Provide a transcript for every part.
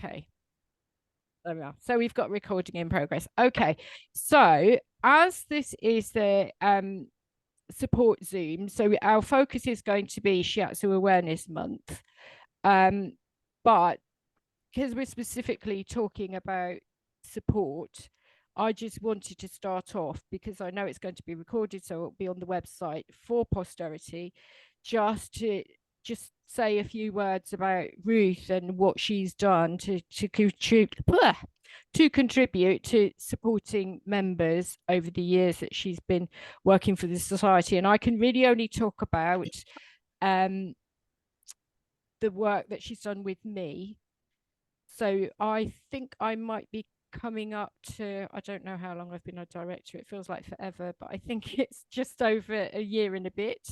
Okay. There we are. So we've got recording in progress. Okay. So as this is the support Zoom, so our focus is going to be Shiatsu Awareness Month. But because we're specifically talking about support, I just wanted to start off, because I know it's going to be recorded, so it'll be on the website for posterity, just say a few words about Ruth and what she's done to contribute to supporting members over the years that she's been working for the society. And I can really only talk about the work that she's done with me. So I think I might be coming up to, I don't know how long I've been a director, it feels like forever, but I think it's just over a year and a bit.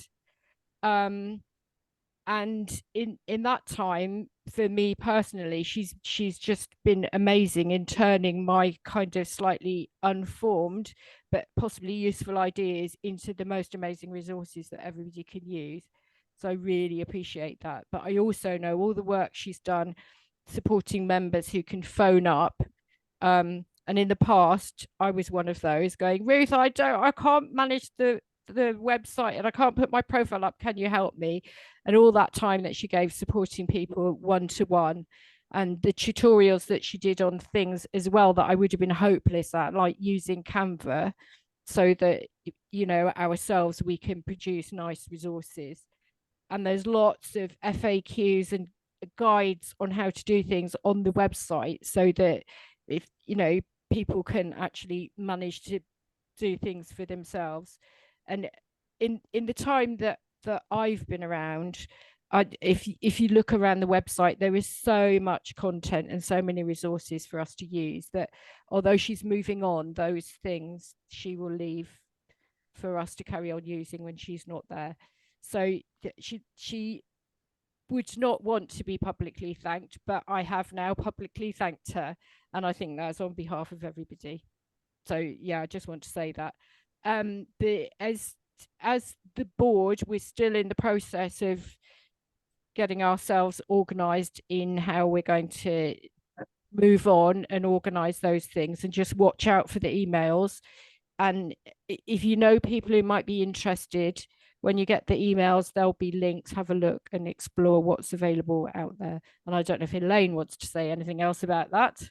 And in that time, for me personally, she's just been amazing in turning my kind of slightly unformed but possibly useful ideas into the most amazing resources that everybody can use. So I really appreciate that. But I also know all the work she's done supporting members who can phone up. And in the past, I was one of those going, Ruth, I can't manage the website and I can't put my profile up. Can you help me? And all that time that she gave supporting people one-to-one, and the tutorials that she did on things as well that I would have been hopeless at, like using Canva, so that, you know, ourselves, we can produce nice resources. And there's lots of FAQs and guides on how to do things on the website, so that if, you know, people can actually manage to do things for themselves. And in the time that I've been around, if you look around the website, there is so much content and so many resources for us to use, that although she's moving on, those things she will leave for us to carry on using when she's not there. So she would not want to be publicly thanked, but I have now publicly thanked her, and I think that's on behalf of everybody. So yeah, I just want to say that. As the board, we're still in the process of getting ourselves organized in how we're going to move on and organize those things, and just watch out for the emails. And if you know people who might be interested, when you get the emails, there'll be links. Have a look and explore what's available out there. And I don't know if Elaine wants to say anything else about that.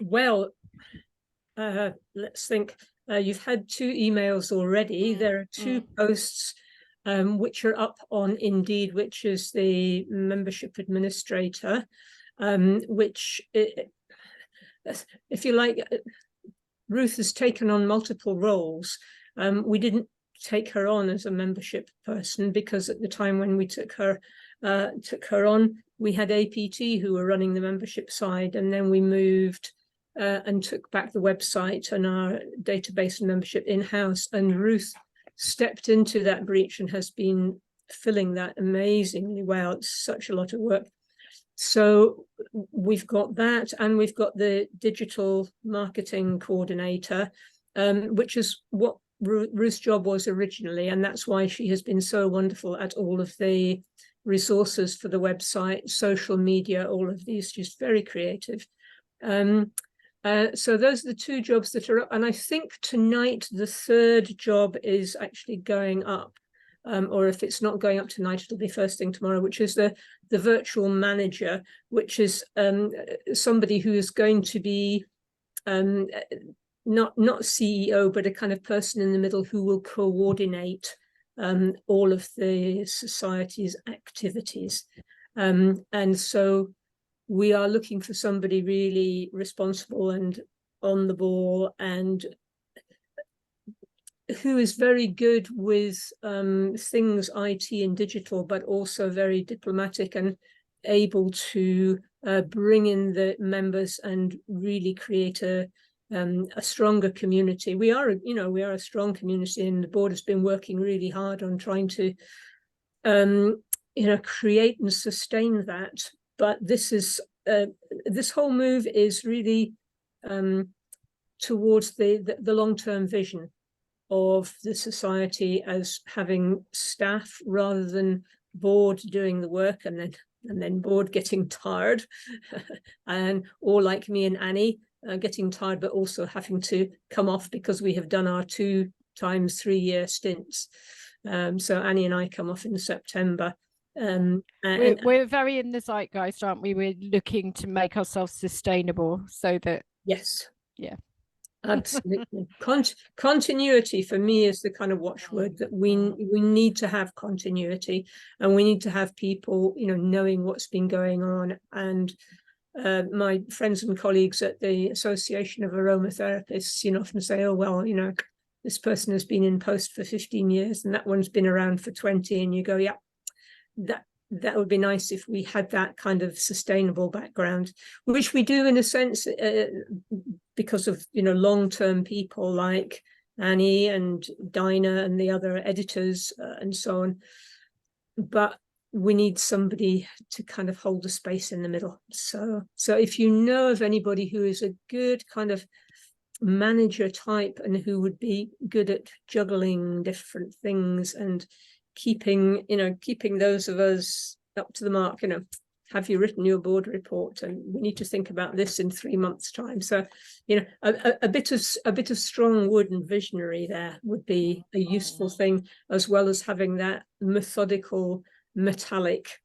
Well, let's think. You've had 2 emails already. There are 2 posts which are up on Indeed, which is the membership administrator, which, if you like, Ruth has taken on multiple roles. We didn't take her on as a membership person, because at the time when we took her on, we had APT who were running the membership side, and then we moved and took back the website and our database and membership in-house, and Ruth stepped into that breach and has been filling that amazingly well. It's such a lot of work. So we've got that, and we've got the digital marketing coordinator, which is what Ruth's job was originally, and that's why she has been so wonderful at all of the resources for the website, social media, all of these. She's very creative. So those are the 2 jobs that are up, and I think tonight the 3rd job is actually going up, or if it's not going up tonight, it'll be first thing tomorrow, which is the virtual manager, which is somebody who is going to be not CEO, but a kind of person in the middle who will coordinate all of the society's activities. And so we are looking for somebody really responsible and on the ball, and who is very good with things IT and digital, but also very diplomatic and able to bring in the members and really create a stronger community. We are a strong community, and the board has been working really hard on trying to create and sustain that. But this whole move is really towards the long-term vision of the society as having staff rather than board doing the work, and then and then bored, getting tired, or like me and Annie, getting tired, but also having to come off because we have done our 2 times 3 year stints. So Annie and I come off in September. We're very in the zeitgeist, aren't we? We're looking to make ourselves sustainable so that yes, yeah, absolutely. Continuity for me is the kind of watchword, that we need to have continuity, and we need to have people, knowing what's been going on. And my friends and colleagues at the Association of Aromatherapists, often say, oh, well, this person has been in post for 15 years and that one's been around for 20. And you go, yeah, that would be nice if we had that kind of sustainable background, which we do in a sense, because of, long-term people like Annie and Dinah and the other editors and so on. But we need somebody to kind of hold the space in the middle. So if you know of anybody who is a good kind of manager type and who would be good at juggling different things and keeping those of us up to the mark, have you written your board report, and we need to think about this in 3 months' time. So a bit of strong wood and visionary there would be a useful thing, as well as having that methodical, metallic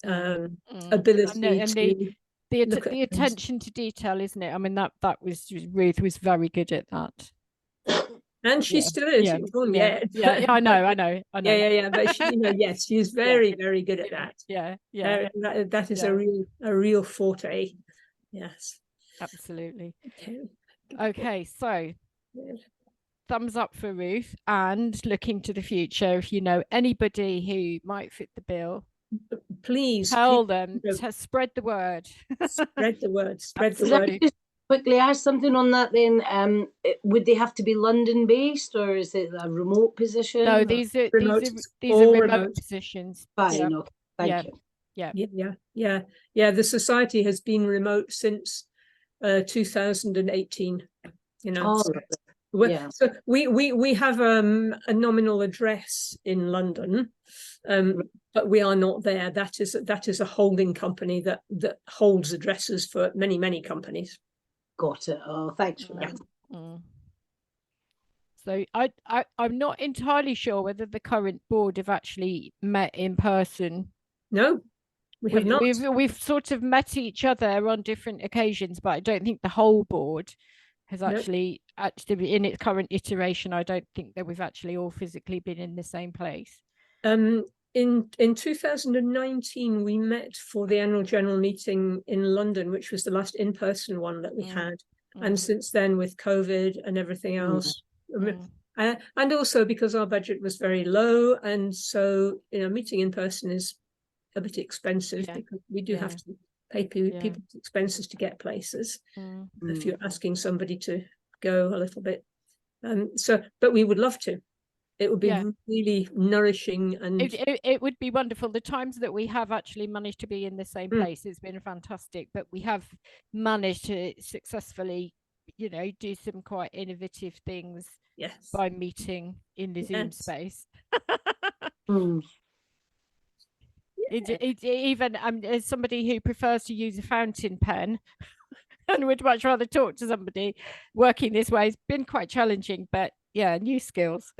ability and to the attention to detail, isn't it? I mean, that was Ruth was very good at that. And she still is. Yeah, I know. Yeah. But she, yes, she's very good at that. Yeah. That is a real forte. Yes, absolutely. Okay, so thumbs up for Ruth, and looking to the future. If you know anybody who might fit the bill, please tell them to spread the word. Spread the word. Quickly ask something on that then. Would they have to be London based, or is it a remote position? No, these are remote. These are remote positions. Fine, okay. Thank you. Yeah. The society has been remote since 2018. So we have a nominal address in London, but we are not there. That is a holding company that holds addresses for many companies. Got it. Oh, thanks for that. So I'm not entirely sure whether the current board have actually met in person. No, we have not. We've sort of met each other on different occasions, but I don't think the whole board has actually in its current iteration. I don't think that we've actually all physically been in the same place. In 2019, we met for the annual general meeting in London, which was the last in-person one that we had. And since then, with COVID and everything else, and also because our budget was very low, and so meeting in person is a bit expensive because we do have to pay people's expenses to get places. If you're asking somebody to go a little bit, but we would love to. It would be really nourishing, and it would be wonderful. The times that we have actually managed to be in the same place, it's been fantastic. But we have managed to successfully, do some quite innovative things by meeting in the Zoom space. It's even as somebody who prefers to use a fountain pen and would much rather talk to somebody, working this way has been quite challenging, but new skills.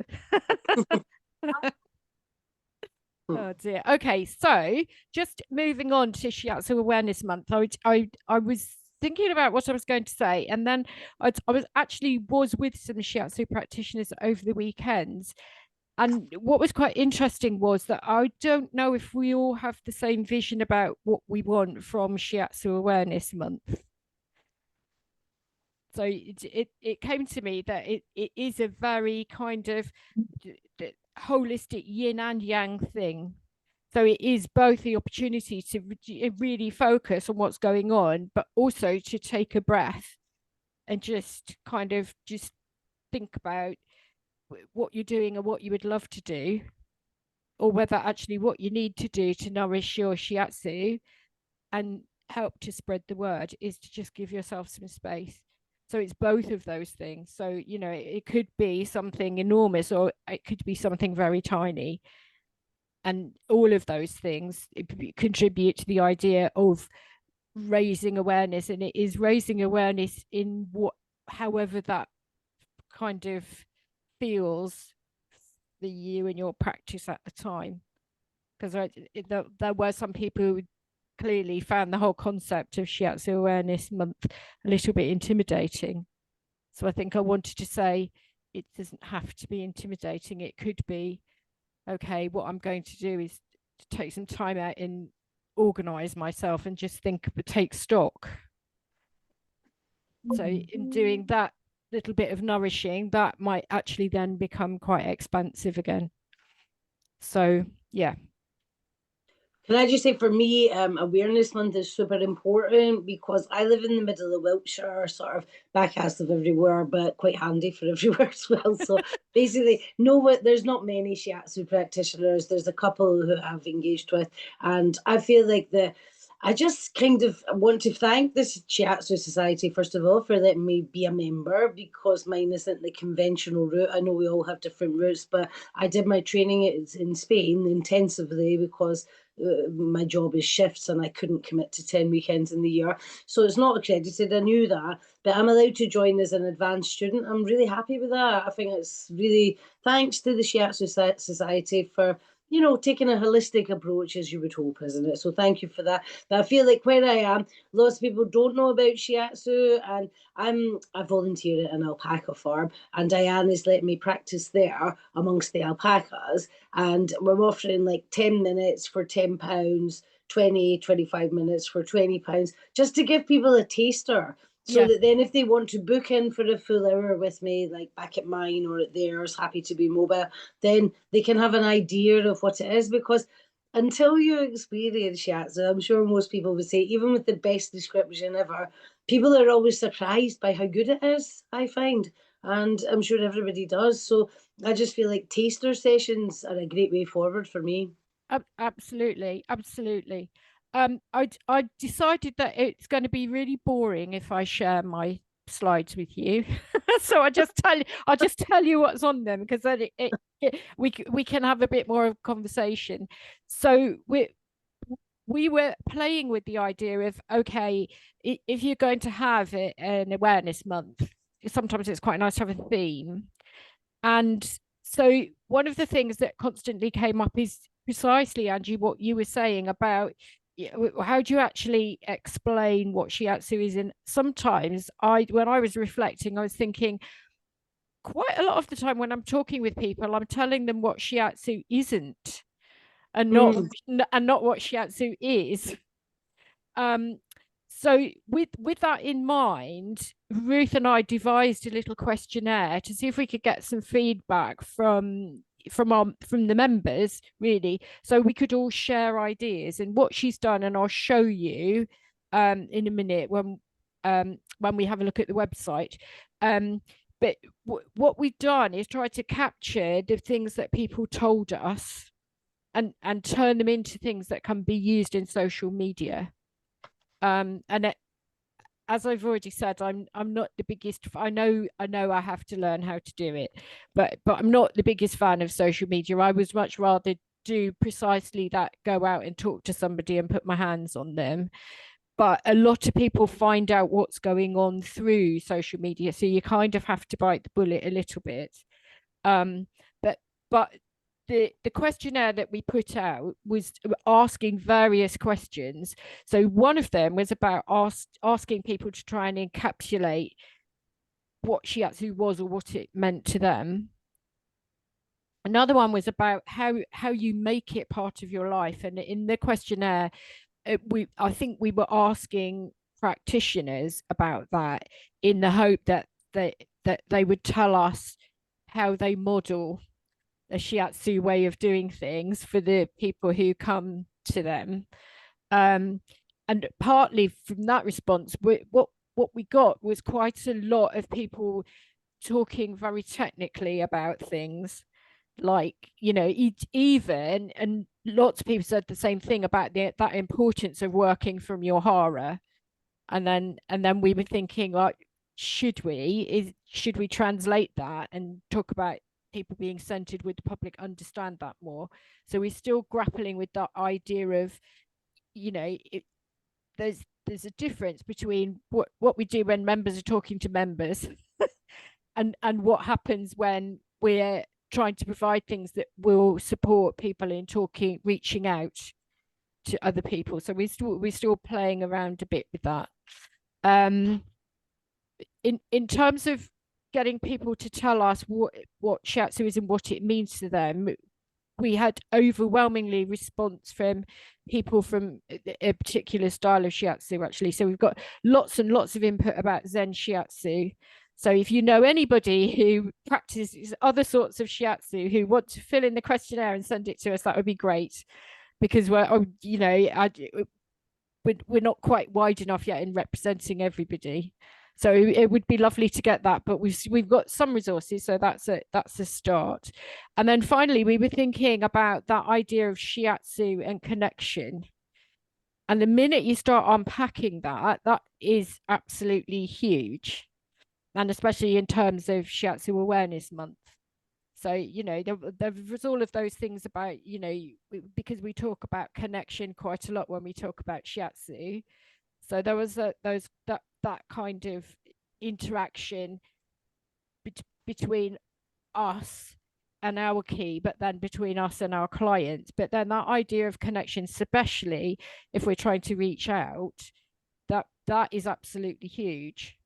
Oh dear. Okay, so just moving on to Shiatsu Awareness Month, I was thinking about what I was going to say, and then I was with some Shiatsu practitioners over the weekends, and what was quite interesting was that I don't know if we all have the same vision about what we want from Shiatsu Awareness Month. So it came to me that it is a very kind of holistic yin and yang thing. So it is both the opportunity to really focus on what's going on, but also to take a breath and just think about what you're doing and what you would love to do, or whether actually what you need to do to nourish your shiatsu and help to spread the word is to just give yourself some space. So it's both of those things. So, it could be something enormous, or it could be something very tiny. all of those things contribute to the idea of raising awareness. And it is raising awareness in however that kind of feels for you and your practice at the time. Because there were some people who clearly found the whole concept of Shiatsu Awareness Month a little bit intimidating. So I think I wanted to say it doesn't have to be intimidating. It could be, okay, what I'm going to do is to take some time out and organize myself and just take stock. So in doing that little bit of nourishing, that might actually then become quite expansive again. So yeah. Can I just say, for me, Awareness Month is super important because I live in the middle of Wiltshire, sort of back-assed of everywhere, but quite handy for everywhere as well. So basically, there's not many Shiatsu practitioners. There's a couple who I've engaged with, and I feel like I just kind of want to thank this Shiatsu Society, first of all, for letting me be a member, because mine isn't the conventional route. I know we all have different routes, but I did my training in Spain intensively because my job is shifts and I couldn't commit to 10 weekends in the year. So it's not accredited. I knew that, but I'm allowed to join as an advanced student. I'm really happy with that. I think it's really thanks to the Shiatsu Society for taking a holistic approach, as you would hope, isn't it? So thank you for that. But I feel like where I am, lots of people don't know about Shiatsu, and I volunteer at an alpaca farm, and Diane is letting me practice there amongst the alpacas, and we're offering like 10 minutes for £10, 25 minutes for £20, just to give people a taster. So that then if they want to book in for a full hour with me, like back at mine or at theirs, happy to be mobile, then they can have an idea of what it is. Because until you experience Shiatsu, I'm sure most people would say, even with the best description ever, people are always surprised by how good it is, I find. And I'm sure everybody does. So I just feel like taster sessions are a great way forward for me. Absolutely. I decided that it's going to be really boring if I share my slides with you. So I'll just tell you what's on them, because then we can have a bit more of a conversation. So we were playing with the idea of, okay, if you're going to have an awareness month, sometimes it's quite nice to have a theme. And so one of the things that constantly came up is precisely, Angie, what you were saying about how do you actually explain what Shiatsu is. And sometimes when I was reflecting, I was thinking, quite a lot of the time when I'm talking with people, I'm telling them what Shiatsu isn't, and not what Shiatsu is. So with that in mind, Ruth and I devised a little questionnaire to see if we could get some feedback from the members, really, so we could all share ideas. And what she's done, and I'll show you in a minute when we have a look at the website. But what we've done is try to capture the things that people told us and turn them into things that can be used in social media. And as I've already said, I'm not the biggest. I know I have to learn how to do it, but I'm not the biggest fan of social media. I would much rather do precisely that: go out and talk to somebody and put my hands on them. But a lot of people find out what's going on through social media, so you kind of have to bite the bullet a little bit. But the questionnaire that we put out was asking various questions. So one of them was about asking people to try and encapsulate what Shiatsu was or what it meant to them. Another one was about how you make it part of your life. And in the questionnaire, I think we were asking practitioners about that in the hope that they would tell us how they model a Shiatsu way of doing things for the people who come to them. And partly from that response, what we got was quite a lot of people talking very technically about things, like, even, and lots of people said the same thing about that importance of working from your hara. And then we were thinking, like, should we translate that and talk about people being centered with the public understand that more. So we're still grappling with that idea of, you know, there's a difference between what we do when members are talking to members and what happens when we're trying to provide things that will support people in talking, reaching out to other people. So we're still playing around a bit with that. In terms of getting people to tell us what shiatsu is and what it means to them, we had overwhelmingly response from people from a particular style of shiatsu, actually. So we've got lots and lots of input about Zen shiatsu. So if you know anybody who practices other sorts of shiatsu who want to fill in the questionnaire and send it to us, that would be great, because we're, you know, we're not quite wide enough yet in representing everybody. So it would be lovely to get that, but we've got some resources, so that's a start. And then finally, we were thinking about that idea of shiatsu and connection. And the minute you start unpacking that is absolutely huge, and especially in terms of Shiatsu Awareness Month. So, you know, there was all of those things about, you know, because we talk about connection quite a lot when we talk about shiatsu. So there was that kind of interaction between us and our key, but then between us and our clients. But then that idea of connection, especially if we're trying to reach out, that is absolutely huge.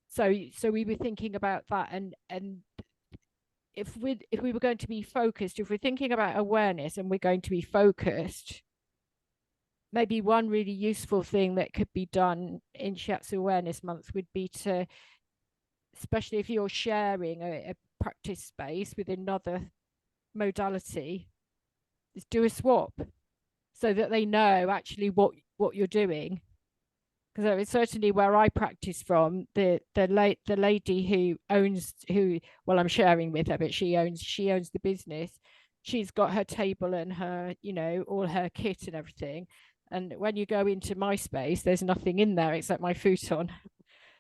So we were thinking about that, and if we were going to be focused, if we're thinking about awareness and we're going to be focused, maybe one really useful thing that could be done in Shiatsu Awareness Month would be to, especially if you're sharing a practice space with another modality, is do a swap so that they know actually what you're doing. Because it's certainly where I practice from, the lady who well, I'm sharing with her, but she owns the business. She's got her table and her, you know, all her kit and everything. And when you go into my space, there's nothing in there except my futon.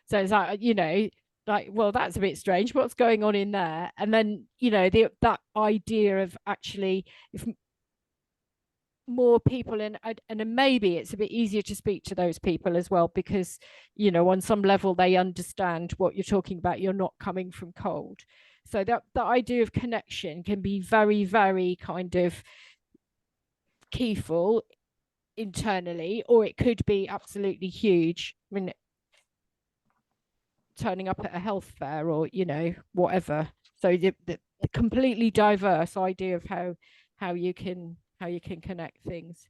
So it's like, you know, like, well, that's a bit strange. What's going on in there? And then, you know, that idea of actually, if more people and maybe it's a bit easier to speak to those people as well, because, you know, on some level they understand what you're talking about. You're not coming from cold. So that idea of connection can be very, very kind of keyful internally, or it could be absolutely huge. I mean, turning up at a health fair, or, you know, whatever. So the completely diverse idea of how you can connect things.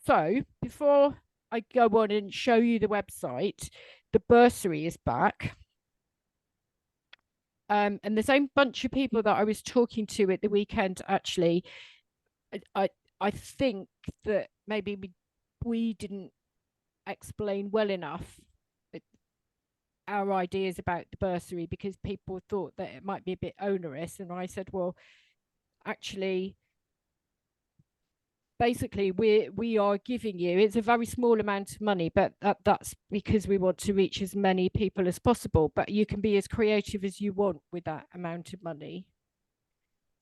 So before I go on and show you the website, the bursary is back. And the same bunch of people that I was talking to at the weekend, actually, I think that maybe we didn't explain well enough our ideas about the bursary, because people thought that it might be a bit onerous. And I said, well, actually, basically we are giving you, it's a very small amount of money, but that's because we want to reach as many people as possible, but you can be as creative as you want with that amount of money.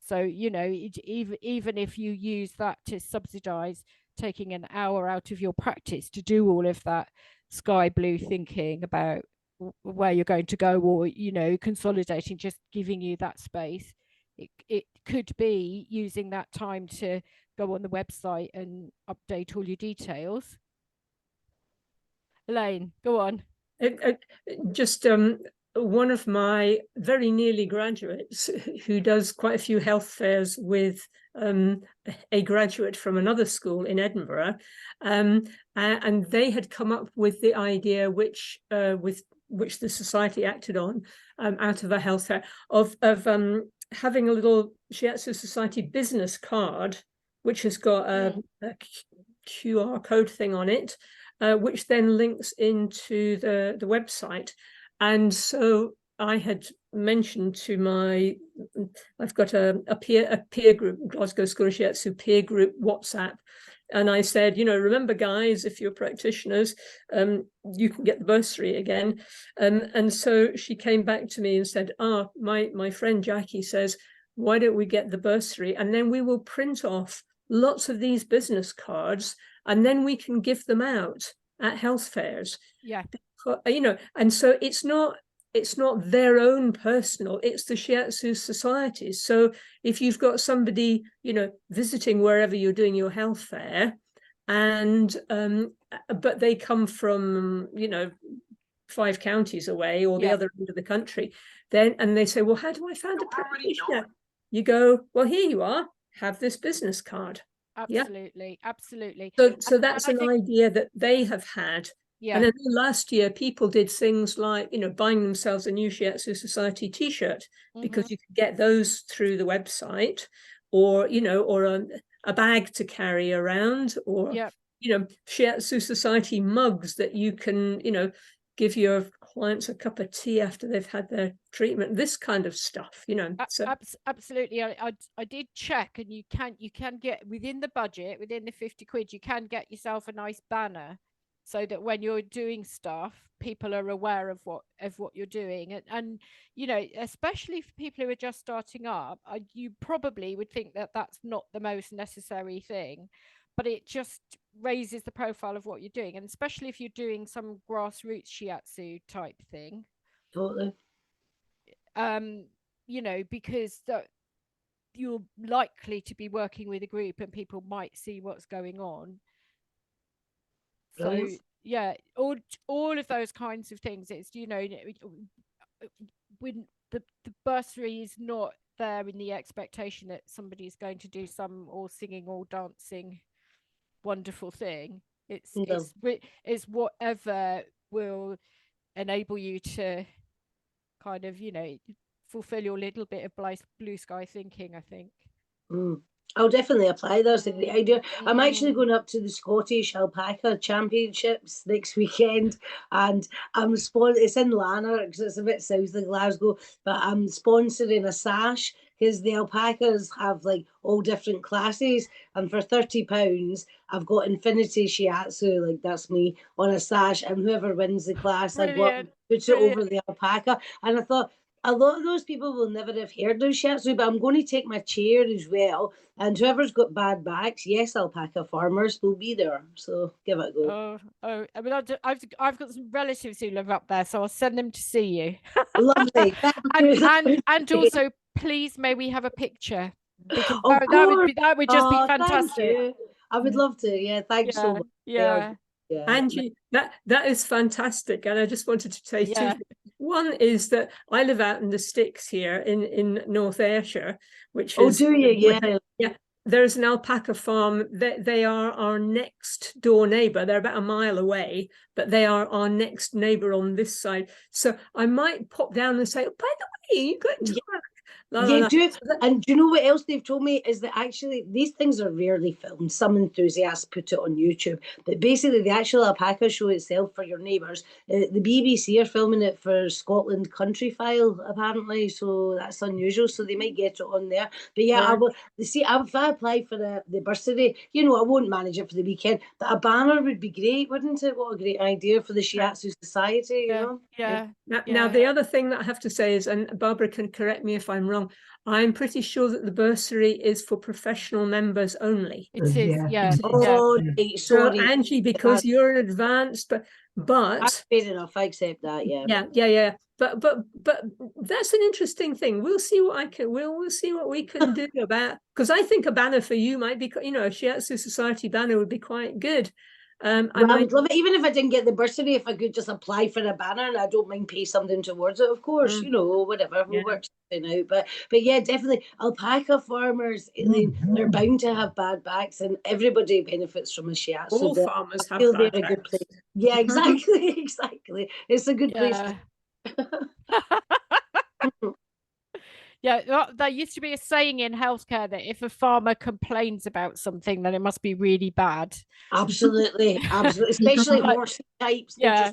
So, you know, even if you use that to subsidize taking an hour out of your practice to do all of that sky blue thinking about where you're going to go, or, you know, consolidating, just giving you that space, it could be using that time to go on the website and update all your details. Elaine, go on. Just one of my very nearly graduates who does quite a few health fairs with a graduate from another school in Edinburgh, and they had come up with the idea, which the society acted on out of a health fair, of having a little Shiatsu Society business card, which has got a QR code thing on it, which then links into the website. And so I had mentioned to I've got a peer group, Glasgow School of Shiatsu peer group WhatsApp, And I said, you know, remember, guys, if you're practitioners, you can get the bursary again. And so she came back to me and said, my friend Jackie says, why don't we get the bursary? And then we will print off lots of these business cards, and then we can give them out at health fairs. Yeah. You know, and so it's not their own personal, it's the Shiatsu Society. So if you've got somebody, you know, visiting wherever you're doing your health fair, and but they come from, you know, 5 counties away or the other end of the country, then, and they say, well, how do I find a practitioner? You go, well, here you are, have this business card. Absolutely, absolutely. So that's an idea that they have had. Yeah. And then last year, people did things like, you know, buying themselves a new Shiatsu Society T-shirt, because you could get those through the website, or, you know, or a bag to carry around, or, you know, Shiatsu Society mugs that you can, you know, give your clients a cup of tea after they've had their treatment, this kind of stuff, you know. So absolutely. I did check, and you can get within the budget, within the 50 quid, you can get yourself a nice banner, so that when you're doing stuff, people are aware of what you're doing. And you know, especially for people who are just starting up, you probably would think that that's not the most necessary thing, but it just raises the profile of what you're doing. And especially if you're doing some grassroots shiatsu type thing. Totally. You know, because you're likely to be working with a group and people might see what's going on. So yeah, all of those kinds of things. It's, you know, when the bursary is not there in the expectation that somebody is going to do some all singing, all dancing wonderful thing. It's whatever will enable you to kind of, you know, fulfill your little bit of blue sky thinking, I think. I'll definitely apply. That's a great idea. I'm actually going up to the Scottish Alpaca Championships next weekend, and it's in Lanark because it's a bit south of Glasgow, but I'm sponsoring a sash because the alpacas have like all different classes, and for £30 I've got Infinity Shiatsu, like that's me, on a sash, and whoever wins the class, I put it over the alpaca. And I thought, a lot of those people will never have heard of Shiatsu, but I'm going to take my chair as well. And whoever's got bad backs, yes, alpaca farmers will be there. So give it a go. I mean, I've got some relatives who live up there, so I'll send them to see you. Lovely. and also, please, may we have a picture? Because that would just be fantastic. I would love to. Yeah, thanks so much. Yeah. Angie, that is fantastic. And I just wanted to say two things. One is that I live out in the sticks here in North Ayrshire, which is... do you? Yeah. There's an alpaca farm. They are our next door neighbour. They're about a mile away, but they are our next neighbour on this side. So I might pop down and say, oh, by the way, you got to do. And do you know what else they've told me is that actually these things are rarely filmed. Some enthusiasts put it on YouTube, but basically the actual alpaca show itself for your neighbours, the BBC are filming it for Scotland Country File apparently, so that's unusual. So they might get it on there. But I will see. If I apply for the bursary, you know, I won't manage it for the weekend, but a banner would be great, wouldn't it? What a great idea for the Shiatsu Society, you know. Now the other thing that I have to say is, and Barbara can correct me if I'm wrong, I'm pretty sure that the bursary is for professional members only. It is, sorry. So Angie, because you're an advanced, but fair enough, I accept that. Yeah. But that's an interesting thing. We'll see what we'll see what we can do about, because I think a banner for you might be, you know, a Shiatsu Society banner would be quite good. I would love it, even if I didn't get the bursary, if I could just apply for a banner, and I don't mind pay something towards it, of course, you know, whatever, we'll work something out. But yeah, definitely, alpaca farmers, they're bound to have bad backs, and everybody benefits from a shiatsu. All farmers have bad backs. A good place. Yeah, exactly. It's a good place. Yeah, there used to be a saying in healthcare that if a farmer complains about something, then it must be really bad. Absolutely. Especially horse types. Yeah,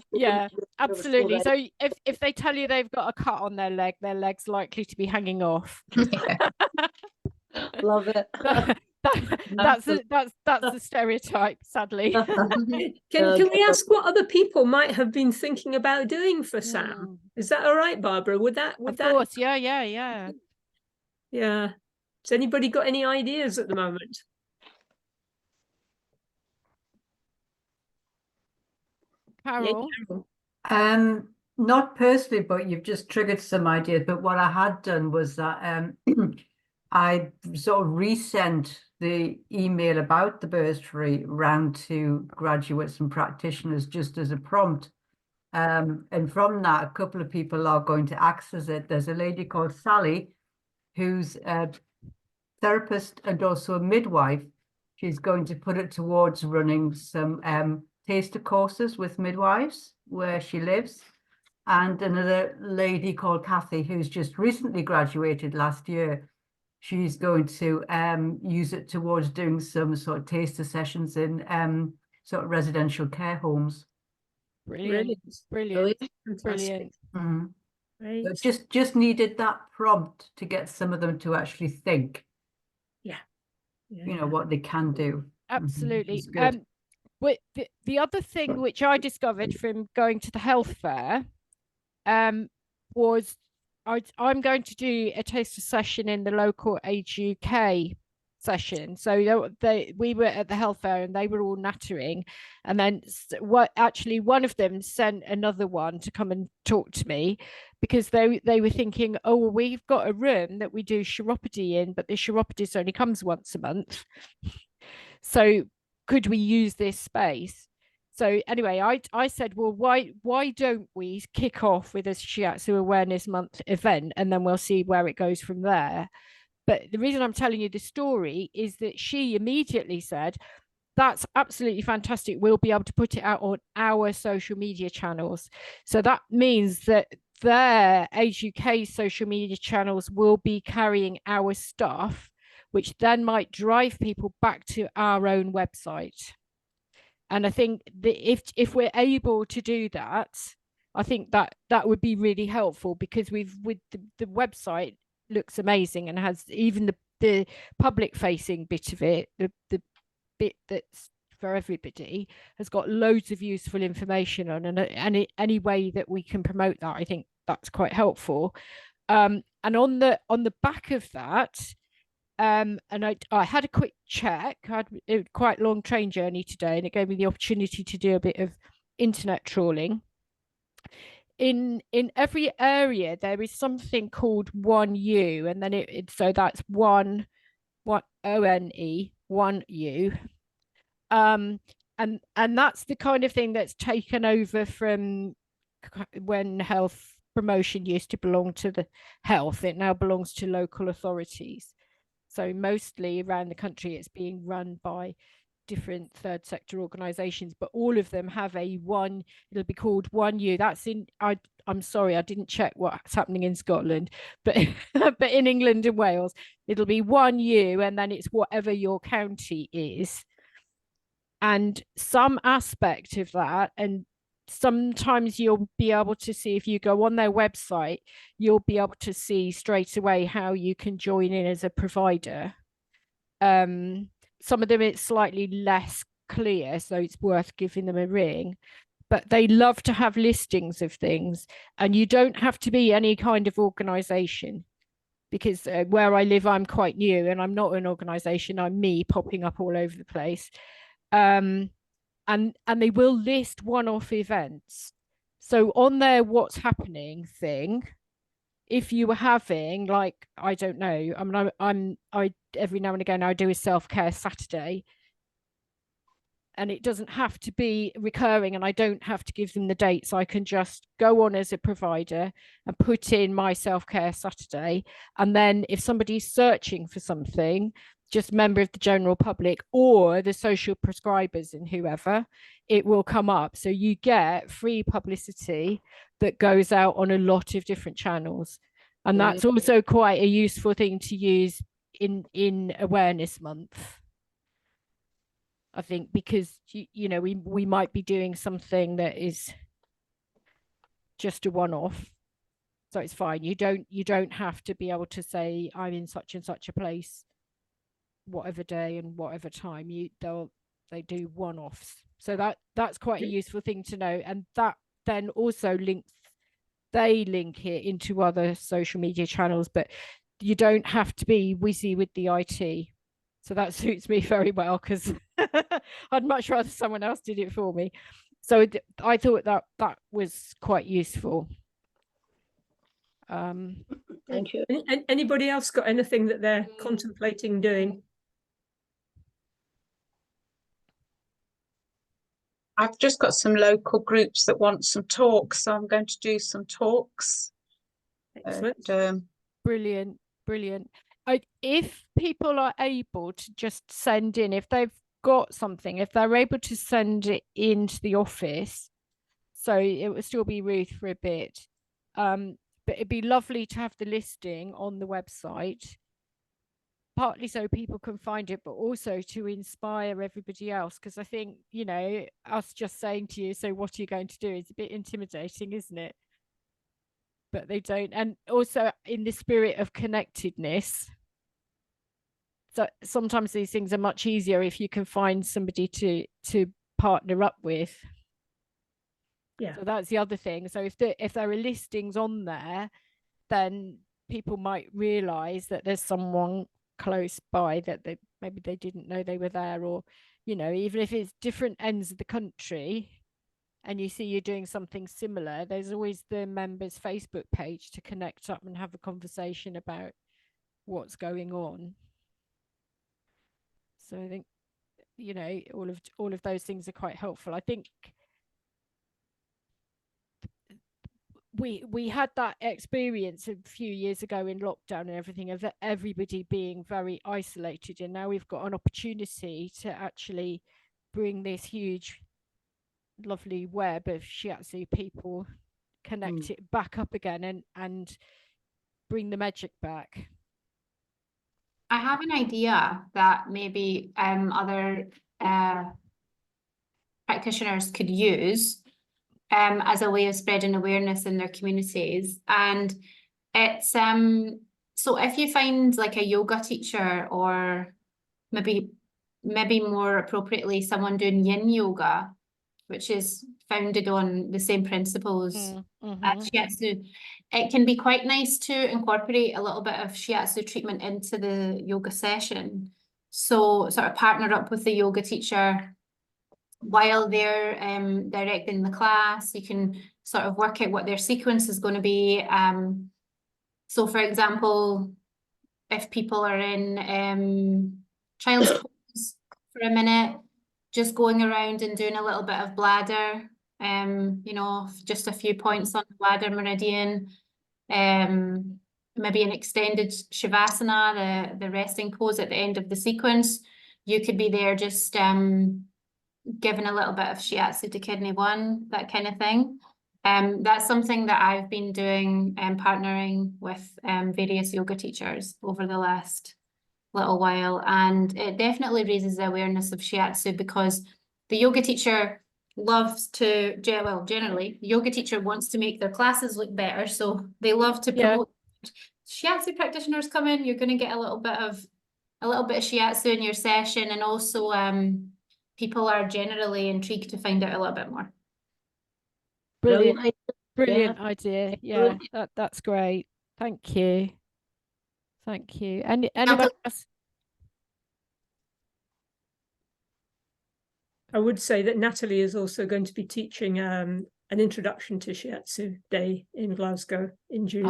absolutely. So if they tell you they've got a cut on their leg's likely to be hanging off. Love it. that's the stereotype, sadly. Can we ask what other people might have been thinking about doing for Sam? Is that all right, Barbara? Would that Of course, yeah. Yeah. Has anybody got any ideas at the moment? Carol? Yeah, Carol. Not personally, but you've just triggered some ideas. But what I had done was that I sort of resent the email about the bursary round to graduates and practitioners just as a prompt. And from that, a couple of people are going to access it. There's a lady called Sally, who's a therapist and also a midwife. She's going to put it towards running some taster courses with midwives where she lives. And another lady called Kathy, who's just recently graduated last year. She's going to use it towards doing some sort of taster sessions in sort of residential care homes. Brilliant. Fantastic. Right. Just needed that prompt to get some of them to actually think. Yeah. You know what they can do. Absolutely. But the other thing which I discovered from going to the health fair was I'm going to do a taster session in the local Age UK session. So we were at the health fair and they were all nattering, and then actually one of them sent another one to come and talk to me because they were thinking, oh well, we've got a room that we do chiropody in, but the chiropodist only comes once a month, so could we use this space? So anyway, I said, well, why don't we kick off with a Shiatsu Awareness Month event, and then we'll see where it goes from there. But the reason I'm telling you this story is that she immediately said, that's absolutely fantastic. We'll be able to put it out on our social media channels. So that means that their Age UK social media channels will be carrying our stuff, which then might drive people back to our own website. And I think that if we're able to do that, I think that would be really helpful, because the website looks amazing and has even the public facing bit of it, the bit that's for everybody, has got loads of useful information on, and any way that we can promote that, I think that's quite helpful. And on the back of that, and I had a quick check. I had a quite long train journey today, and it gave me the opportunity to do a bit of internet trawling. In every area there is something called 1U, and then so that's one ONE 1U, and that's the kind of thing that's taken over from when health promotion used to belong to the health. It now belongs to local authorities. So mostly around the country, it's being run by different third sector organizations, but all of them have it'll be called 1U. That's I'm sorry, I didn't check what's happening in Scotland, but but in England and Wales, it'll be 1U, and then it's whatever your county is. And some aspect of that, and sometimes you'll be able to see, if you go on their website, you'll be able to see straight away how you can join in as a provider. Some of them it's slightly less clear, so it's worth giving them a ring, but they love to have listings of things, and you don't have to be any kind of organization, because where I live, I'm quite new and I'm not an organization. I'm me popping up all over the place. And they will list one-off events. So on their what's happening thing, if you were having, like, I don't know, I mean, I every now and again I do a self-care Saturday, and it doesn't have to be recurring, and I don't have to give them the dates. I can just go on as a provider and put in my self-care Saturday, and then if somebody's searching for something, just member of the general public or the social prescribers and whoever, it will come up. So you get free publicity that goes out on a lot of different channels, and that's also quite a useful thing to use in Awareness Month, I think, because you know, we might be doing something that is just a one-off, so it's fine. You don't have to be able to say I'm in such and such a place. whatever day and whatever time, they do one-offs. So that's quite a useful thing to know. And that then also they link it into other social media channels, but you don't have to be whizzy with the IT. So that suits me very well, because I'd much rather someone else did it for me. So I thought that was quite useful. Thank you. Anybody else got anything that they're contemplating doing? I've just got some local groups that want some talks, so I'm going to do some talks. Excellent. And, Brilliant. If people are able to just send in, if they've got something, if they're able to send it into the office, so it will still be Ruth for a bit, but it'd be lovely to have the listing on the website, partly so people can find it, but also to inspire everybody else, because I think, us just saying to you, so what are you going to do, is a bit intimidating, isn't it? But they don't. And also, in the spirit of connectedness, so sometimes these things are much easier if you can find somebody to partner up with. Yeah. So that's the other thing. So if there are listings on there, then people might realize that there's someone close by that maybe they didn't know they were there, or even if it's different ends of the country and you see you're doing something similar, there's always the members' Facebook page to connect up and have a conversation about what's going on. So I think all of those things are quite helpful. I think we had that experience a few years ago in lockdown and everything, of everybody being very isolated, and now we've got an opportunity to actually bring this huge lovely web of shiatsu people, connect it back up again, and bring the magic back. I have an idea that maybe other practitioners could use as a way of spreading awareness in their communities. And it's so if you find like a yoga teacher, or maybe more appropriately someone doing yin yoga, which is founded on the same principles as shiatsu, it can be quite nice to incorporate a little bit of shiatsu treatment into the yoga session. So sort of partner up with the yoga teacher while they're directing the class. You can sort of work out what their sequence is going to be. So for example, if people are in child's pose for a minute, just going around and doing a little bit of bladder, just a few points on the bladder meridian, maybe an extended shavasana, the resting pose at the end of the sequence. You could be there just giving a little bit of shiatsu to kidney 1, that kind of thing. That's something that I've been doing, partnering with various yoga teachers over the last little while, and it definitely raises the awareness of shiatsu, because the yoga teacher loves to, generally, the yoga teacher wants to make their classes look better, so they love to promote. Shiatsu practitioners come in, you're going to get a little bit of shiatsu in your session, and also people are generally intrigued to find out a little bit more. Brilliant idea. Yeah, that's great. Thank you. And anybody else? I would say that Natalie is also going to be teaching an introduction to Shiatsu Day in Glasgow in June.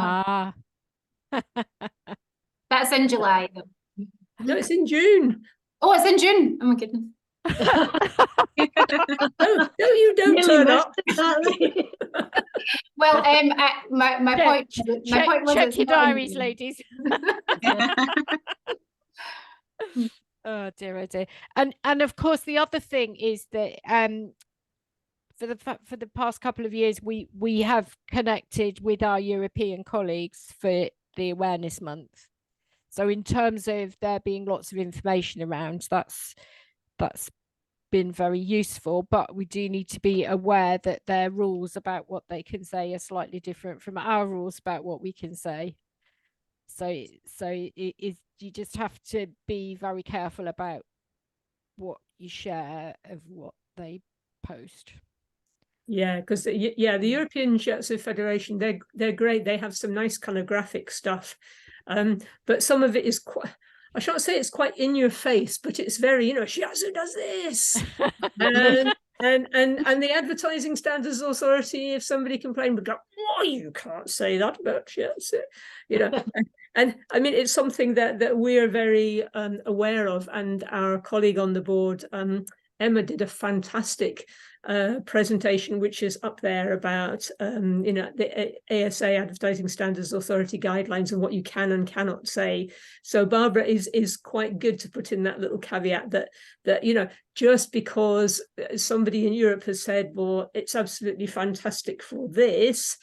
That's in July, though. No, it's in June. Oh, it's in June. Oh my goodness. No, you don't turn up. Well, my point was check your diaries, ladies. Oh dear. And of course the other thing is that for the past couple of years we have connected with our European colleagues for the Awareness Month. So in terms of there being lots of information around, that's been very useful, but we do need to be aware that their rules about what they can say are slightly different from our rules about what we can say. So it is you just have to be very careful about what you share of what they post. Yeah, because the European Shiatsu Federation, they're great. They have some nice kind of graphic stuff, but some of it is quite, I shan't say it's quite in your face, but it's very, Shiatsu does this, and the Advertising Standards Authority, if somebody complained, would go, "Oh, you can't say that about Shiatsu," and I mean it's something that we're very aware of, and our colleague on the board, Emma, did a fantastic presentation, which is up there about the ASA, Advertising Standards Authority guidelines, and what you can and cannot say. So Barbara is quite good to put in that little caveat that just because somebody in Europe has said, well, it's absolutely fantastic for this,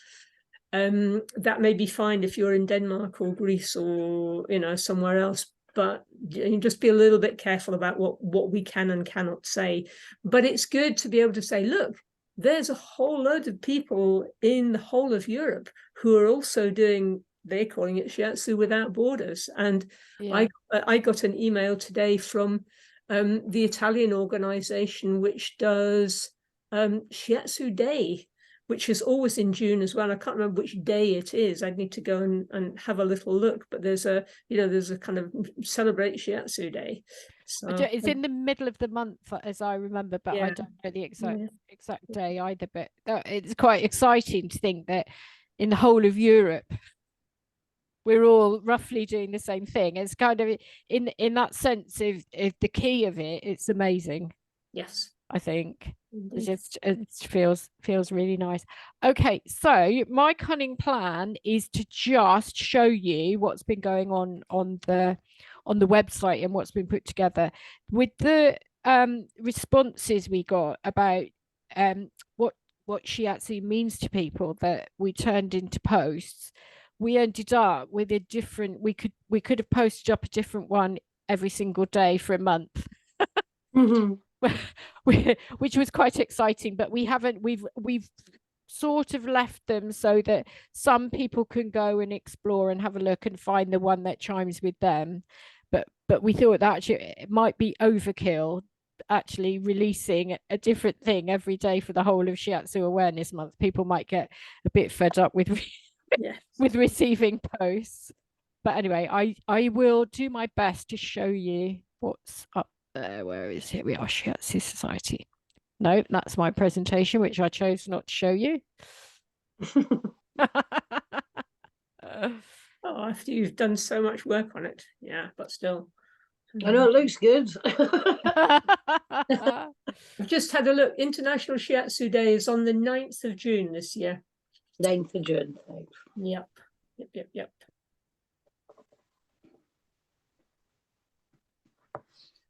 that may be fine if you're in Denmark or Greece or somewhere else. But you just be a little bit careful about what we can and cannot say. But it's good to be able to say, look, there's a whole load of people in the whole of Europe who are also doing, they're calling it Shiatsu Without Borders. And yeah. I got an email today from the Italian organization which does Shiatsu Day, which is always in June as well. I can't remember which day it is. I'd need to go and have a little look, but there's a kind of celebrate Shiatsu Day. So it's in the middle of the month, as I remember, but I don't know the exact day either. But it's quite exciting to think that in the whole of Europe, we're all roughly doing the same thing. It's kind of in that sense of the key of it. It's amazing. Yes, I think. It feels really nice. Okay, so my cunning plan is to just show you what's been going on the website and what's been put together with the responses we got about what Shiatsu means to people that we turned into posts. We ended up with a different. We could have posted up a different one every single day for a month. Mm-hmm. Which was quite exciting, but we've sort of left them so that some people can go and explore and have a look and find the one that chimes with them, but we thought that actually it might be overkill actually releasing a different thing every day for the whole of Shiatsu Awareness Month. People might get a bit fed up with with receiving posts, but anyway, I will do my best to show you what's up. Where is it? We are Shiatsu Society. No, that's my presentation, which I chose not to show you. After you've done so much work on it, but still. I know it looks good. I've just had a look. International Shiatsu Day is on the 9th of June this year. 9th of June. Yep.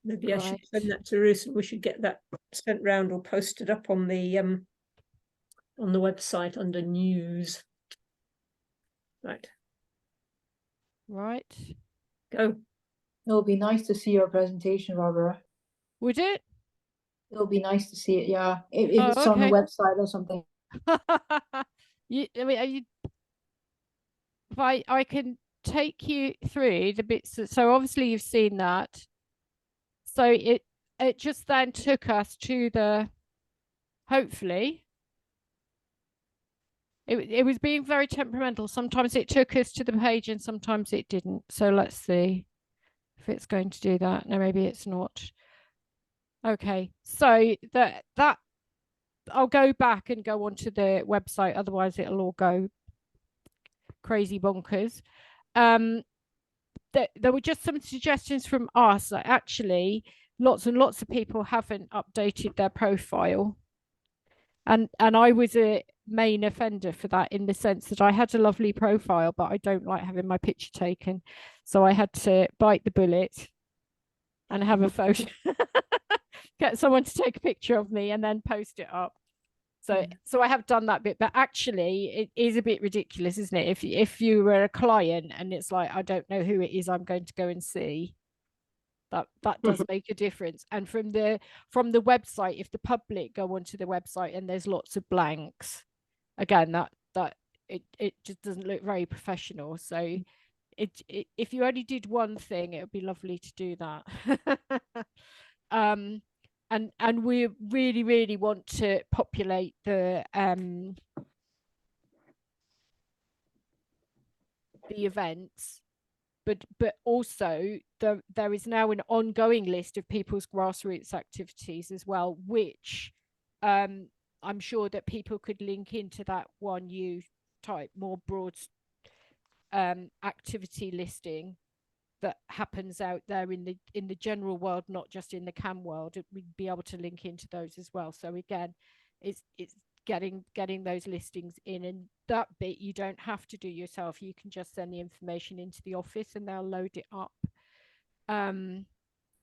Maybe I should send that to Ruth, and we should get that sent round or posted up on the website under news. Right. Go. It'll be nice to see your presentation, Barbara. Would it? It'll be nice to see it, yeah. If it's on the website or something. If I can take you through the bits. So obviously you've seen that. So it just then took us to the, hopefully, it was being very temperamental. Sometimes it took us to the page and sometimes it didn't. So let's see if it's going to do that. No, maybe it's not. Okay, so that I'll go back and go onto the website. Otherwise it'll all go crazy bonkers. There were just some suggestions from us that actually lots and lots of people haven't updated their profile, and I was a main offender for that, in the sense that I had a lovely profile, but I don't like having my picture taken, so I had to bite the bullet and have a photo get someone to take a picture of me and then post it up. So I have done that bit, but actually it is a bit ridiculous, isn't it? If you were a client and it's like, I don't know who it is I'm going to go and see, that does make a difference. And from the website, if the public go onto the website and there's lots of blanks, again, that it just doesn't look very professional. So if you only did one thing, it would be lovely to do that. And we really want to populate the events, but also there is now an ongoing list of people's grassroots activities as well, which I'm sure that people could link into that one you type more broad activity listing that happens out there in the general world, not just in the CAM world. We'd be able to link into those as well. So again, it's getting those listings in, and that bit you don't have to do yourself. You can just send the information into the office and they'll load it up. And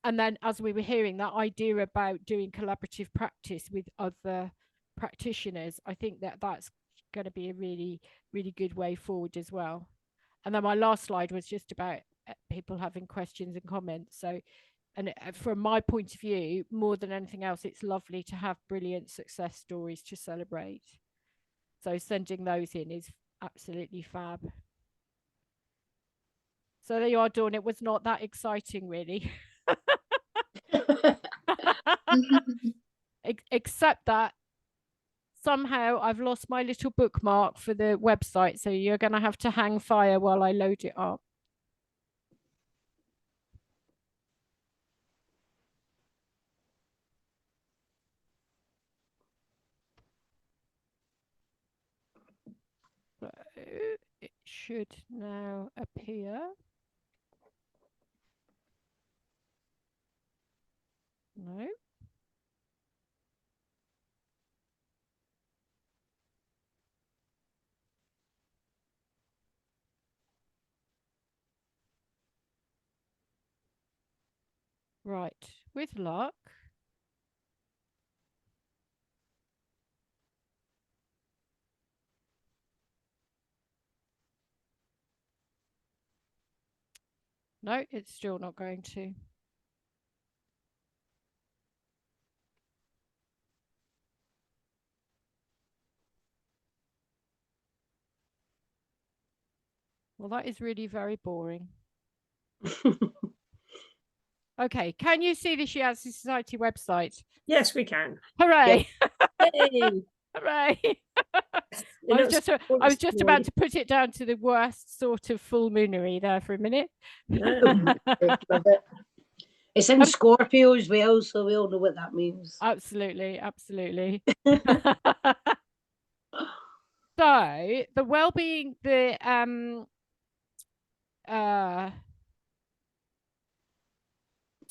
then, as we were hearing, that idea about doing collaborative practice with other practitioners, I think that that's going to be a really good way forward as well. And then my last slide was just about people having questions and comments. So, and from my point of view, more than anything else, it's lovely to have brilliant success stories to celebrate. So sending those in is absolutely fab. So there you are, Dawn. It was not that exciting, really. Except that somehow I've lost my little bookmark for the website. So you're going to have to hang fire while I load it up. So it should now appear. No. Right, with luck. No, it's still not going to. Well, that is really very boring. Okay, can you see the Shiatsu Society website? Yes, we can. Hooray! Yay. Hooray! I was just about to put it down to the worst sort of full moonery there for a minute. It's in Scorpio as well, so we all know what that means. Absolutely, absolutely. So the well-being, the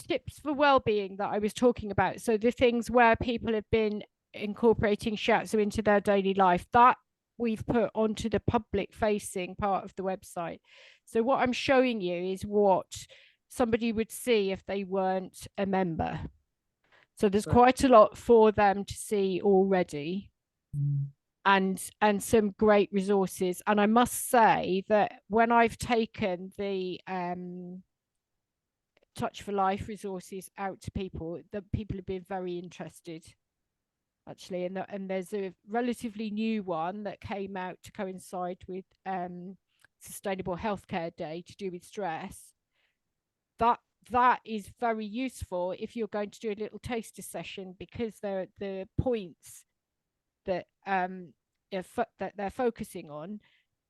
tips for well-being that I was talking about, so the things where people have been incorporating shiatsu into their daily life, that we've put onto the public facing part of the website. So what I'm showing you is what somebody would see if they weren't a member. So there's quite a lot for them to see already. And some great resources. And I must say that when I've taken the Touch for Life resources out to people, that people have been very interested, actually. And there's a relatively new one that came out to coincide with Sustainable Healthcare Day to do with stress. That is very useful if you're going to do a little taster session, because the points that that they're focusing on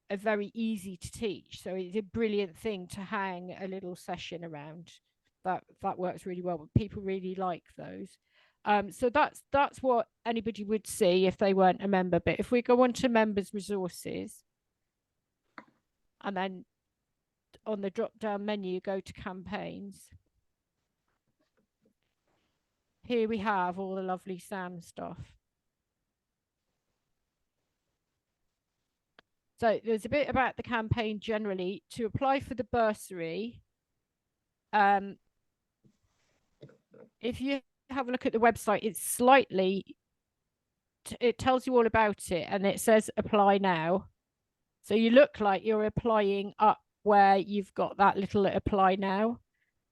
are very easy to teach. So it's a brilliant thing to hang a little session around. That works really well. People really like those. So that's what anybody would see if they weren't a member. But if we go on to members resources, and then on the drop down menu, go to campaigns. Here we have all the lovely SAM stuff. So there's a bit about the campaign generally. To apply for the bursary, if you have a look at the website, it's slightly, it tells you all about it, and it says apply now. So you look like you're applying up where you've got that little apply now,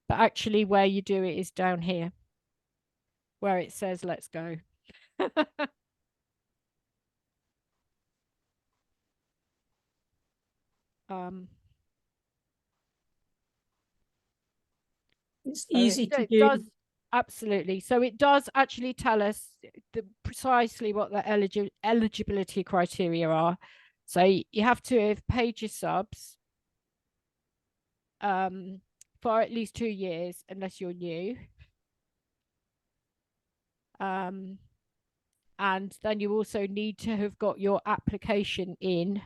but actually where you do it is down here, where it says let's go. It's So easy to it do. does, absolutely. So it does actually tell us precisely what the eligibility criteria are. So you have to have paid your subs for at least 2 years, unless you're new. And then you also need to have got your application in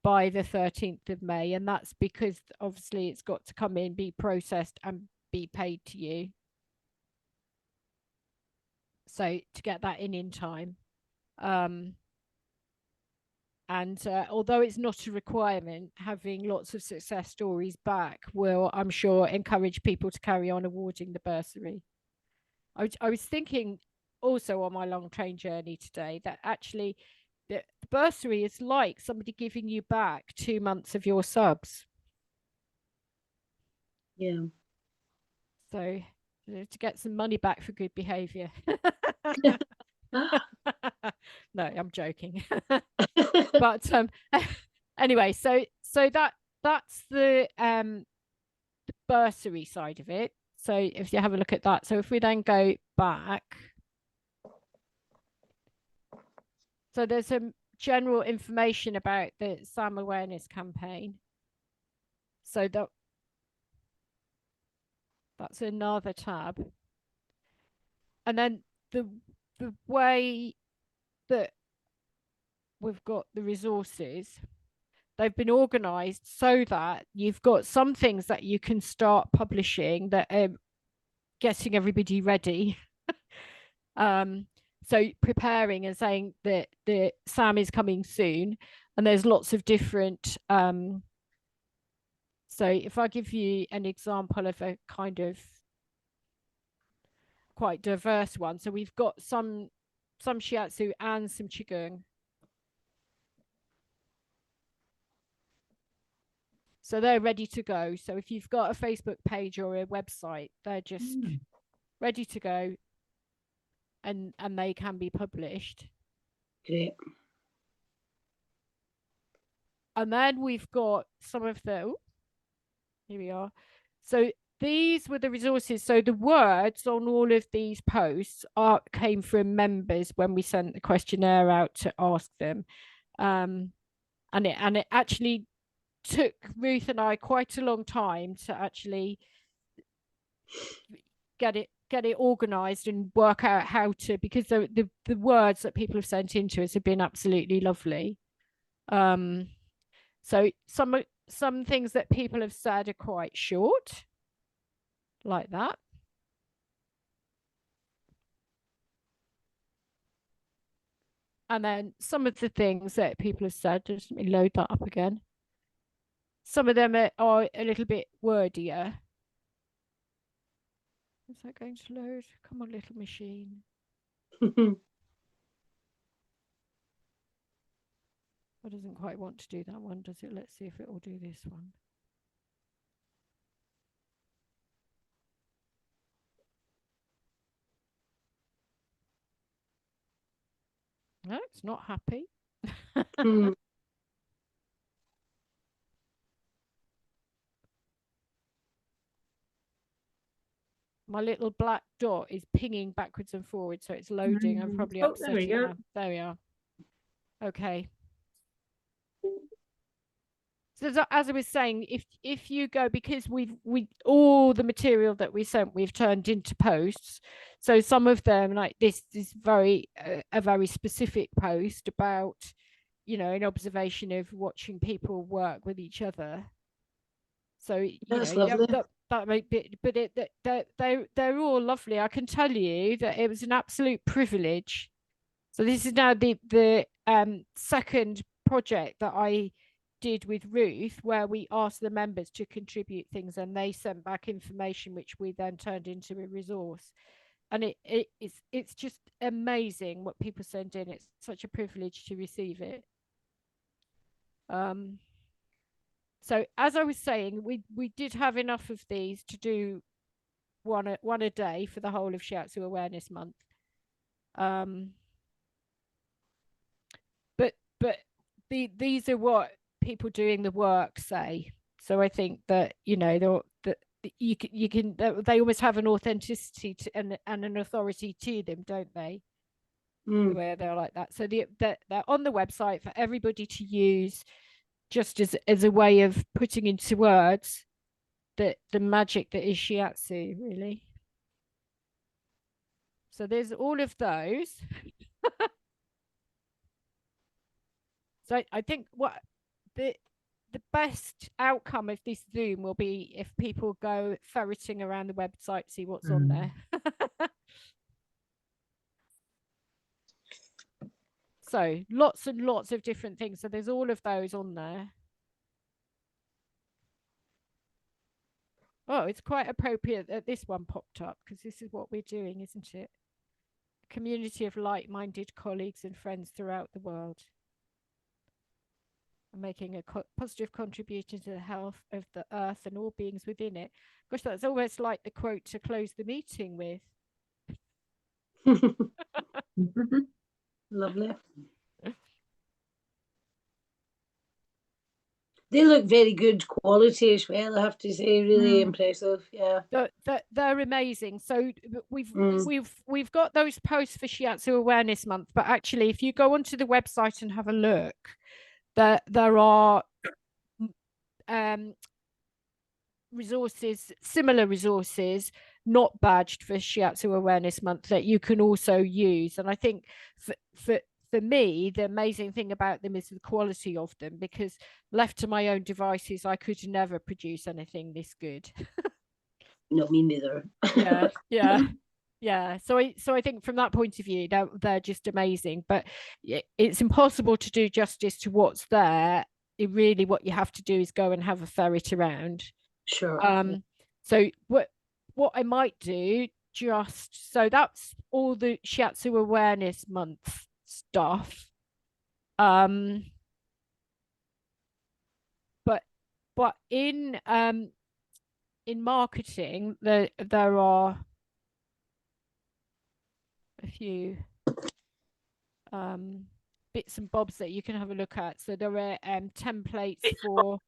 by the 13th of May. And that's because obviously it's got to come in, be processed and be paid to you. So to get that in time. Although it's not a requirement, having lots of success stories back will, I'm sure, encourage people to carry on awarding the bursary. I was thinking also on my long train journey today that actually the bursary is like somebody giving you back 2 months of your subs. Yeah. So to get some money back for good behavior. No, I'm joking. But anyway, so that's the bursary side of it. So if you have a look at that, so if we then go back, so there's some general information about the SAM awareness campaign. So that's another tab. And then the way that we've got the resources, they've been organized so that you've got some things that you can start publishing that are getting everybody ready. So preparing and saying that the SAM is coming soon, and there's lots of different so if I give you an example of a kind of quite diverse one, so we've got some shiatsu and some qigong. So they're ready to go. So if you've got a Facebook page or a website, they're just ready to go, and they can be published. Great. And then we've got some of the, here we are. So these were the resources. So the words on all of these posts came from members when we sent the questionnaire out to ask them. And it actually took Ruth and I quite a long time to actually get it organized and work out how to, because the words that people have sent into us have been absolutely lovely. So some things that people have said are quite short, like that. And then some of the things that people have said, just let me load that up again. Some of them are a little bit wordier. Is that going to load? Come on, little machine. It doesn't quite want to do that one, does it? Let's see if it will do this one. No, it's not happy. My little black dot is pinging backwards and forwards, so it's loading. I'm probably upsetting it now. There we are. Okay. So as I was saying, if you go, because we all the material that we sent, we've turned into posts. So some of them, like this is a very specific post about, an observation of watching people work with each other. So That's lovely. that might be, but they're all lovely. I can tell you that it was an absolute privilege. So this is now the second project that I did with Ruth, where we asked the members to contribute things and they sent back information which we then turned into a resource. And it's just amazing what people send in. It's such a privilege to receive it. So as I was saying, we did have enough of these to do one a day for the whole of Shiatsu Awareness Month. But these are what people doing the work say. So I think that that you can they almost have an authenticity to, and an authority to them, don't they? Where they're like that. So they're on the website for everybody to use, just as a way of putting into words the magic that is shiatsu, really. So there's all of those. So I think what the best outcome of this Zoom will be if people go ferreting around the website, see what's on there. So lots and lots of different things. So there's all of those on there. Oh, it's quite appropriate that this one popped up, because this is what we're doing, isn't it? A community of like-minded colleagues and friends throughout the world, and making a positive contribution to the health of the earth and all beings within it. Gosh, that's almost like the quote to close the meeting with. Lovely. They look very good quality as well, I have to say, really impressive. Yeah. They're amazing. So we've got those posts for Shiatsu Awareness Month, but actually if you go onto the website and have a look, there are resources, similar resources, not badged for Shiatsu Awareness Month, that you can also use. And I think for me, the amazing thing about them is the quality of them, because left to my own devices, I could never produce anything this good. No, me neither. Yeah. So I think from that point of view, they're just amazing. But it's impossible to do justice to what's there. Really, what you have to do is go and have a ferret around. Sure. So what I might do, just so that's all the Shiatsu Awareness Month stuff. But in marketing, there are a few bits and bobs that you can have a look at. So there are templates for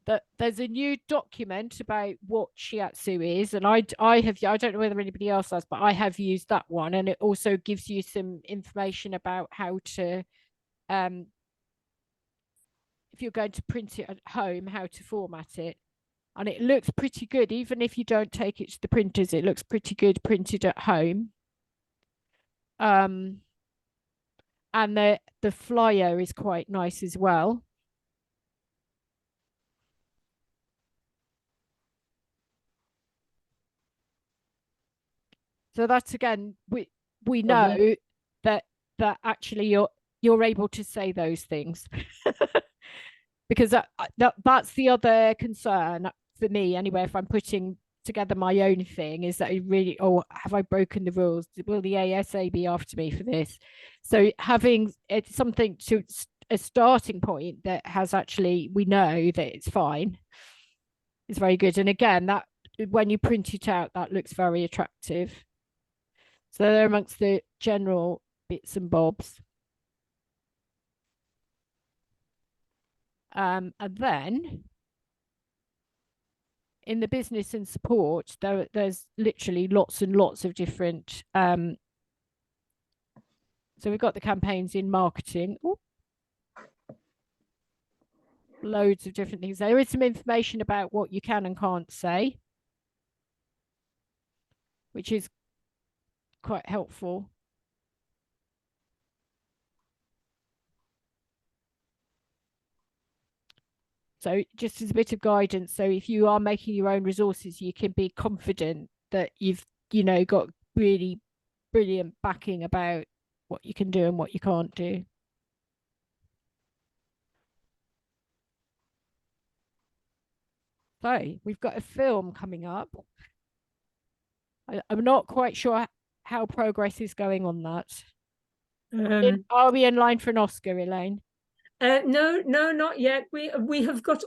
that. There's a new document about what shiatsu is, and I don't know whether anybody else has, but I have used that one, and it also gives you some information about how to if you're going to print it at home, how to format it. And it looks pretty good. Even if you don't take it to the printers, it looks pretty good printed at home. And the flyer is quite nice as well. So that's, again, we know that actually you're able to say those things. Because that's the other concern for me anyway, if I'm putting together my own thing, is that I really, have I broken the rules? Will the ASA be after me for this? So having something to a starting point that has actually, we know that it's fine, is very good. And again, that when you print it out, that looks very attractive. So they're amongst the general bits and bobs. And then in the business and support, there's literally lots and lots of different. So we've got the campaigns in marketing. Ooh. Loads of different things. There is some information about what you can and can't say, which is quite helpful. So just as a bit of guidance, so if you are making your own resources, you can be confident that you've, got really brilliant backing about what you can do and what you can't do. So we've got a film coming up. I'm not quite sure how progress is going on that. Are we in line for an Oscar, Elaine? No, not yet. We have got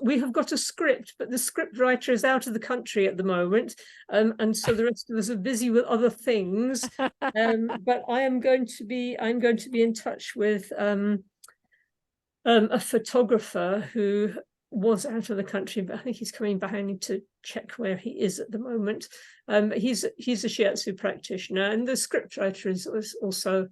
a script, but the script writer is out of the country at the moment, and so the rest of us are busy with other things. But I'm going to be in touch with a photographer who was out of the country, but I think he's coming back. I need to check where he is at the moment. He's a Shiatsu practitioner, and the scriptwriter is also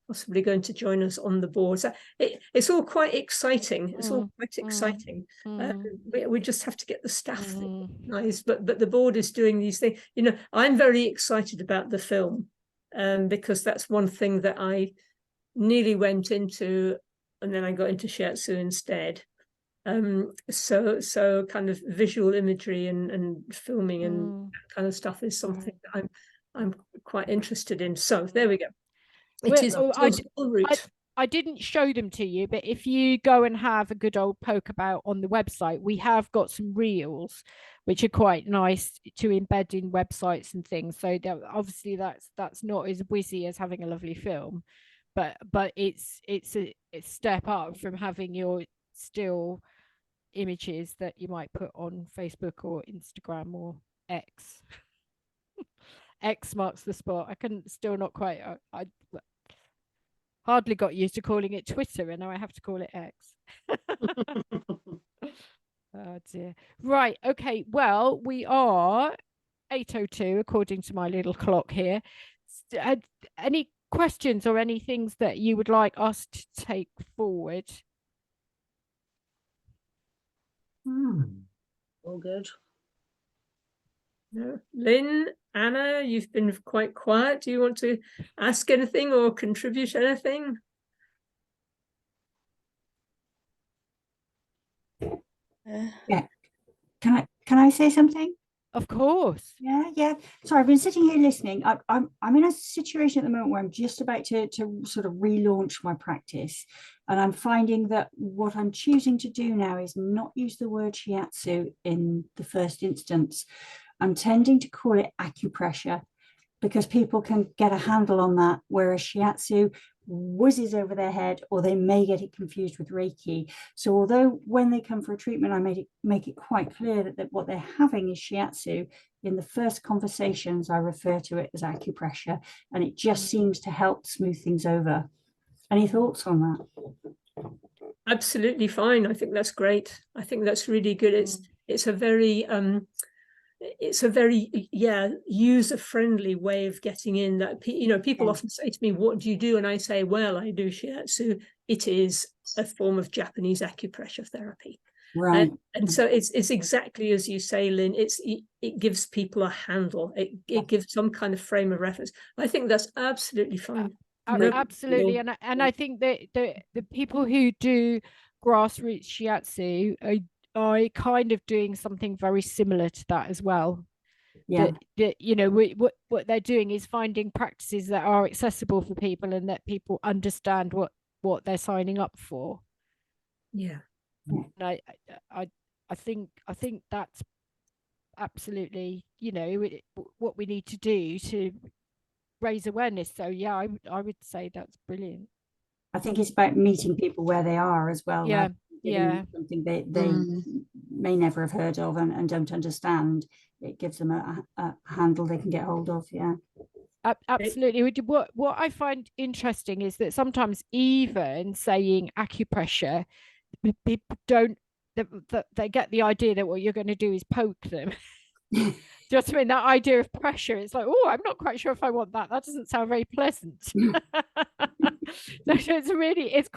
possibly going to join us on the board. So it's all quite exciting. It's all quite exciting. We just have to get the staff organized, but the board is doing these things. You know, I'm very excited about the film, because that's one thing that I nearly went into, and then I got into Shiatsu instead. So kind of visual imagery and filming and that kind of stuff is something that I'm quite interested in. So there we go. I didn't show them to you, but if you go and have a good old poke about on the website, we have got some reels which are quite nice to embed in websites and things. So obviously that's not as whizzy as having a lovely film, but it's a step up from having your still images that you might put on Facebook or Instagram or X. X marks the spot. I couldn't still not quite. I hardly got used to calling it Twitter, and now I have to call it X. Oh dear. Right. Okay. Well, we are 8:02 according to my little clock here. Any questions or any things that you would like us to take forward? All good. No. Lynn, Anna, you've been quite quiet. Do you want to ask anything or contribute anything? Yeah. Can I say something? Of course. Yeah. Sorry, I've been sitting here listening. I'm in a situation at the moment where I'm just about to sort of relaunch my practice, and I'm finding that what I'm choosing to do now is not use the word shiatsu in the first instance. I'm tending to call it acupressure because people can get a handle on that, whereas shiatsu whizzes over their head, or they may get it confused with Reiki. So although when they come for a treatment, I make it quite clear that what they're having is shiatsu, in the first conversations, I refer to it as acupressure, and it just seems to help smooth things over. Any thoughts on that? Absolutely fine. I think that's great. I think that's really good. It's a very user-friendly way of getting in. That people often say to me, what do you do? And I say, well, I do shiatsu. It is a form of Japanese acupressure therapy, right? And so it's exactly as you say, Lynn. It gives people a handle. It gives some kind of frame of reference. I think that's absolutely fine. Absolutely. And I think that the people who do grassroots shiatsu are kind of doing something very similar to that as well. That what they're doing is finding practices that are accessible for people and that people understand what they're signing up for. And I think that's absolutely what we need to do to raise awareness. So yeah, I would say that's brilliant. I think it's about meeting people where they are as well. Something they may never have heard of and don't understand. It gives them a handle they can get hold of. Absolutely. What I find interesting is that sometimes even saying acupressure, people don't they get the idea that what you're going to do is poke them. Just I mean, that idea of pressure, it's like, oh, I'm not quite sure if I want that. That doesn't sound very pleasant. It's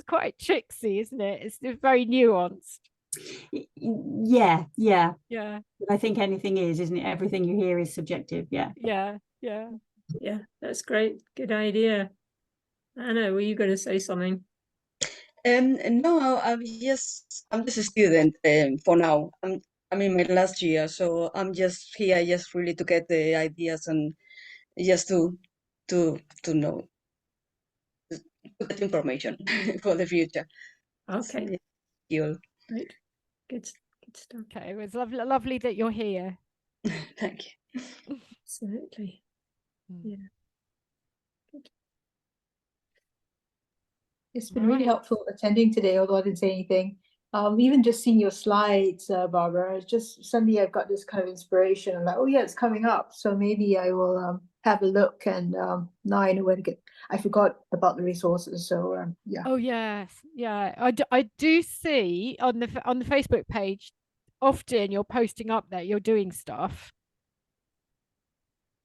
quite tricksy, isn't it? It's very nuanced. Yeah. But I think anything isn't it? Everything you hear is subjective. Yeah, that's great. Good idea. Anna, were you going to say something? No, I'm just a student for now. I'm in my last year, so I'm just here just really to get the ideas and just to know, to get information for the future. Okay. So, great. Good stuff. Okay, it was lovely that you're here. Thank you. Absolutely. Yeah. Good. It's been really helpful attending today, although I didn't say anything. Even just seeing your slides, Barbara, just suddenly I've got this kind of inspiration. I'm like, oh yeah, it's coming up. So maybe I will have a look, and now I know where to get. I forgot about the resources, so yeah. Oh yes, yeah. I do see on the Facebook page often you're posting up that you're doing stuff.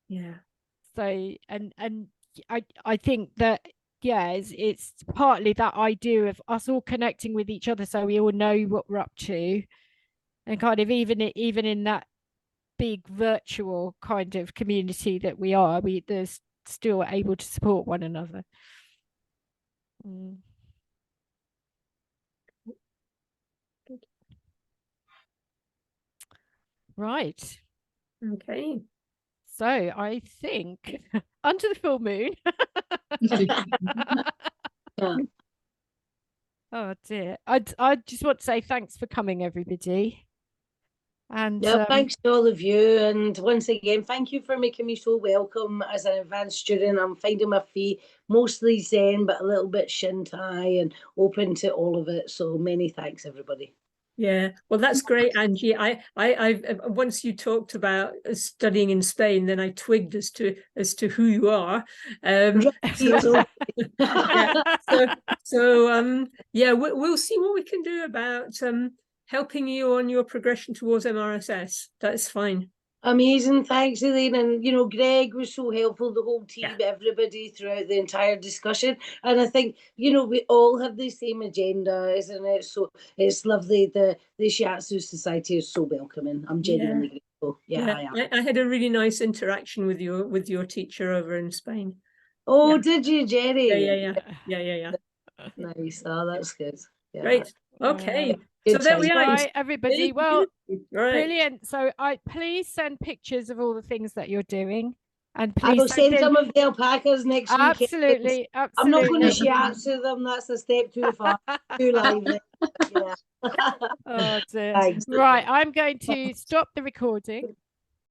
Yeah. So and I think that it's partly that idea of us all connecting with each other so we all know what we're up to, and kind of even in that big virtual kind of community that there's still able to support one another. Right. Okay. So I think under the full moon. Oh dear. I just want to say thanks for coming, everybody. And yeah, thanks to all of you. And once again, thank you for making me so welcome as an advanced student. I'm finding my feet, mostly Zen, but a little bit Shintai, and open to all of it. So many thanks, everybody. Yeah, well, that's great, Angie. I once you talked about studying in Spain, then I twigged as to who you are. Yeah, we'll see what we can do about helping you on your progression towards MRSS. That's fine. Amazing, thanks, Elaine. And Greg was so helpful, the whole team, everybody throughout the entire discussion. And I think we all have the same agenda, isn't it? So it's lovely. The Shiatsu Society is so welcoming. I'm genuinely grateful. Yeah, I had a really nice interaction with your teacher over in Spain. Oh, did you, Jerry? Yeah. Nice. Oh, that's good. Yeah. Great. Okay. Good So there we are. Right, everybody. Well, right. Brilliant. So please send pictures of all the things that you're doing. And I please will send some of the alpacas next week. Absolutely. I'm not going to shiatsu them. That's a step too far, too lively. Yeah. Oh dear. Thanks. Right, I'm going to stop the recording.